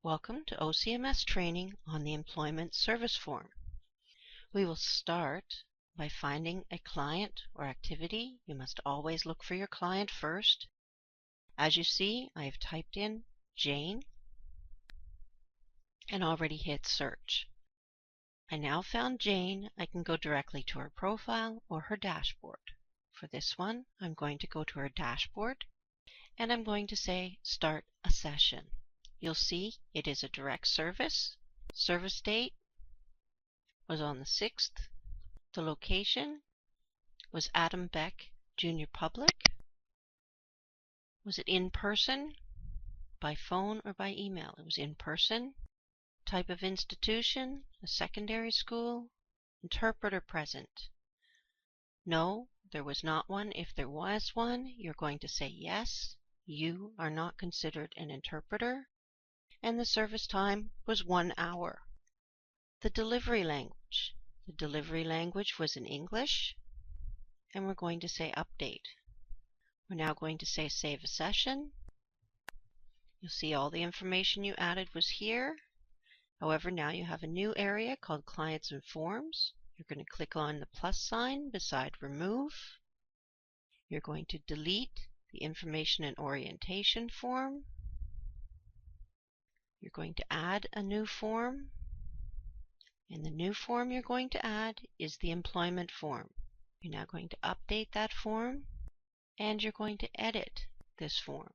Welcome to OCMS training on the Employment Service Form. We will start by finding a client or activity. You must always look for your client first. As you see, I have typed in Jane and already hit search. I now found Jane. I can go directly to her profile or her dashboard. For this one, I'm going to go to her dashboard and I'm going to say Start a Session. You'll see it is a direct service. Service date was on the 6th. The location was Adam Beck Junior Public. Was it in person, by phone, or by email? It was in person. Type of institution, a secondary school. Interpreter present. No, there was not one. If there was one, you're going to say yes. You are not considered an interpreter. And the service time was 1 hour. The delivery language. The delivery language was in English. And we're going to say update. We're now going to say save a session. You'll see all the information you added was here. However, now you have a new area called Clients and Forms. You're going to click on the plus sign beside Remove. You're going to delete the Information and Orientation form. You're going to add a new form. And the new form you're going to add is the employment form. You're now going to update that form, and you're going to edit this form.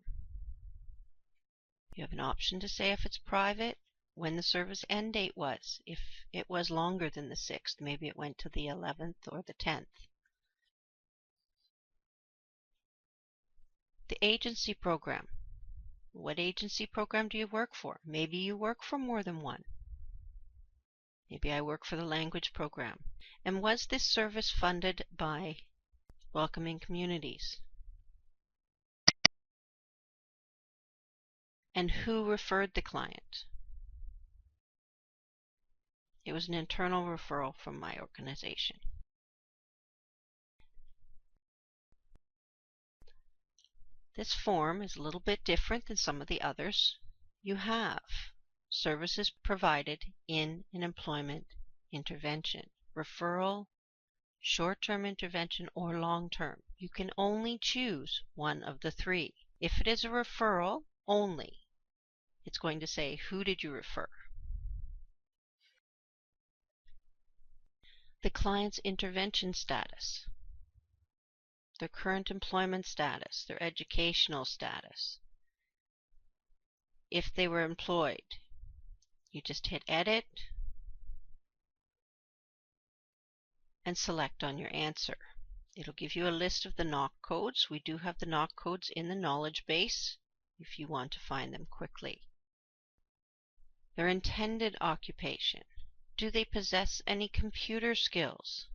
You have an option to say if it's private, when the service end date was. If it was longer than the 6th, maybe it went to the 11th or the 10th. The agency program. What agency program do you work for? Maybe you work for more than one. Maybe I work for the language program. And was this service funded by Welcoming Communities? And who referred the client? It was an internal referral from my organization. This form is a little bit different than some of the others. You have services provided in an employment intervention, referral, short-term intervention, or long-term. You can only choose one of the three. If it is a referral only, it's going to say, who did you refer? The client's intervention status, their current employment status, their educational status. If they were employed, you just hit Edit and select on your answer. It'll give you a list of the NOC codes. We do have the NOC codes in the knowledge base if you want to find them quickly. Their intended occupation. Do they possess any computer skills,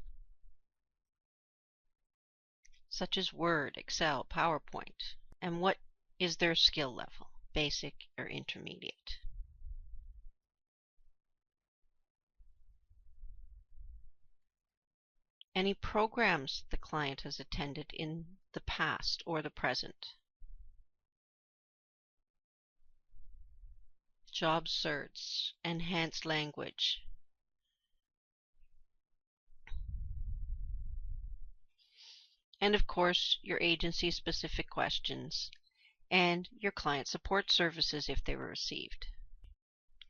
such as Word, Excel, PowerPoint? And what is their skill level, basic or intermediate? Any programs the client has attended in the past or the present? Job certs, enhanced language. And of course, your agency-specific questions and your client support services if they were received.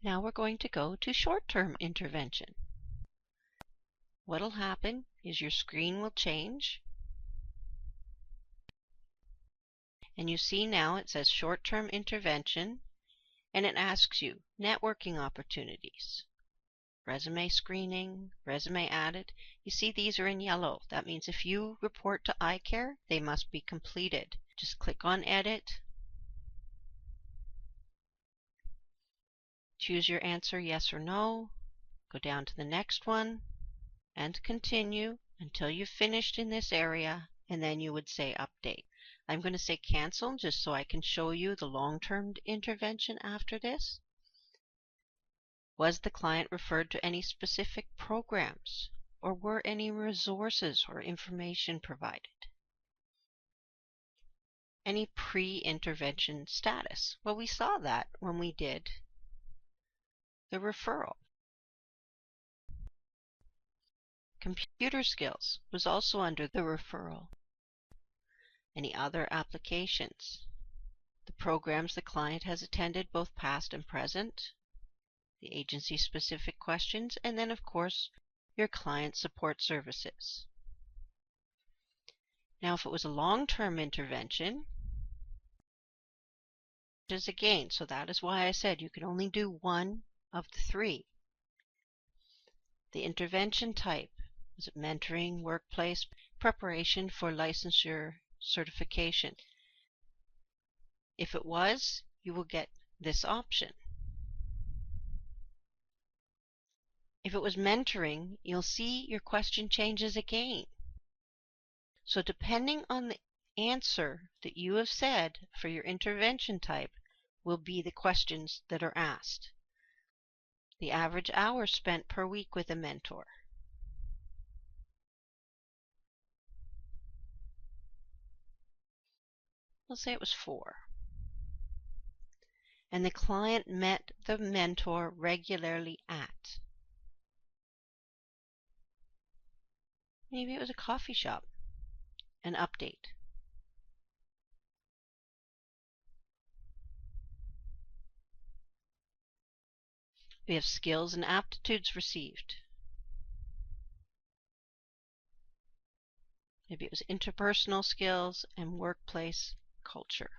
Now we're going to go to short-term intervention. What'll happen is your screen will change. And you see now it says short-term intervention, and it asks you networking opportunities, resume screening, resume added. You see these are in yellow. That means if you report to iCare, they must be completed. Just click on Edit. Choose your answer, yes or no. Go down to the next one and continue until you've finished in this area, and then you would say Update. I'm going to say Cancel just so I can show you the long-term intervention after this. Was the client referred to any specific programs, or were any resources or information provided? Any pre-intervention status? Well, we saw that when we did the referral. Computer skills was also under the referral. Any other applications? The programs the client has attended, both past and present. The agency-specific questions, and then, of course, your client support services. Now, if it was a long-term intervention, again, so that is why I said you can only do one of the three. The intervention type, was it mentoring, workplace, preparation for licensure certification? If it was, you will get this option. If it was mentoring, you'll see your question changes again. So depending on the answer that you have said for your intervention type will be the questions that are asked. The average hours spent per week with a mentor. We'll say it was 4. And the client met the mentor regularly at. Maybe it was a coffee shop. An update. We have skills and aptitudes received. Maybe it was interpersonal skills and workplace culture.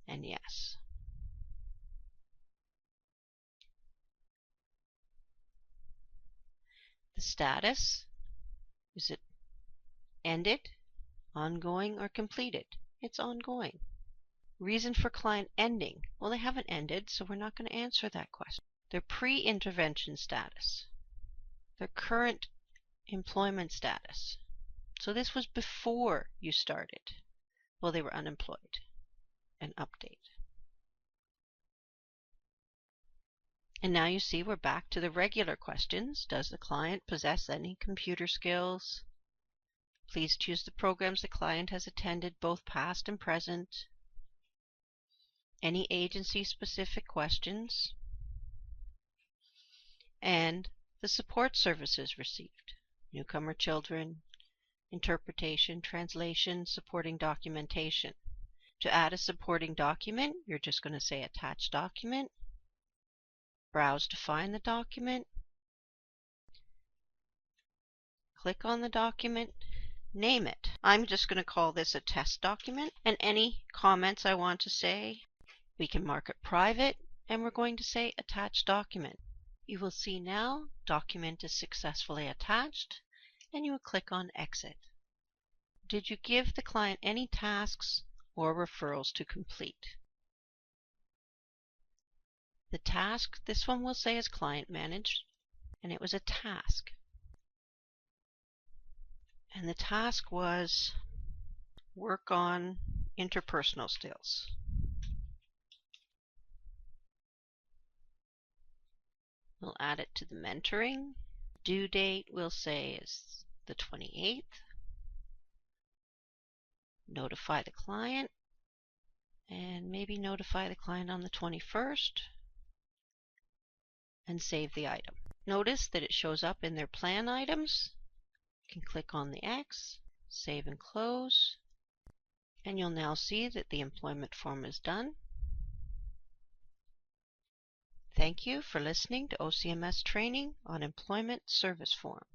And yes. The status, is it ended, ongoing, or completed? It's ongoing. Reason for client ending? Well, they haven't ended, so we're not going to answer that question. Their pre-intervention status. Their current employment status. So this was before you started. Well, they were unemployed. An update. And now you see we're back to the regular questions. Does the client possess any computer skills? Please choose the programs the client has attended, both past and present. Any agency-specific questions. And the support services received. Newcomer children, interpretation, translation, supporting documentation. To add a supporting document, you're just going to say attach document. Browse to find the document. Click on the document. Name it. I'm just going to call this a test document. And any comments I want to say, we can mark it private, and we're going to say attach document. You will see now document is successfully attached, and you will click on exit. Did you give the client any tasks or referrals to complete? The task, this one will say is client managed, and it was a task. And the task was work on interpersonal skills. We'll add it to the mentoring. Due date we'll say is the 28th. Notify the client, and maybe notify the client on the 21st, and save the item. Notice that it shows up in their plan items. You can click on the X, save and close, and you'll now see that the employment form is done. Thank you for listening to OCMS training on employment service form.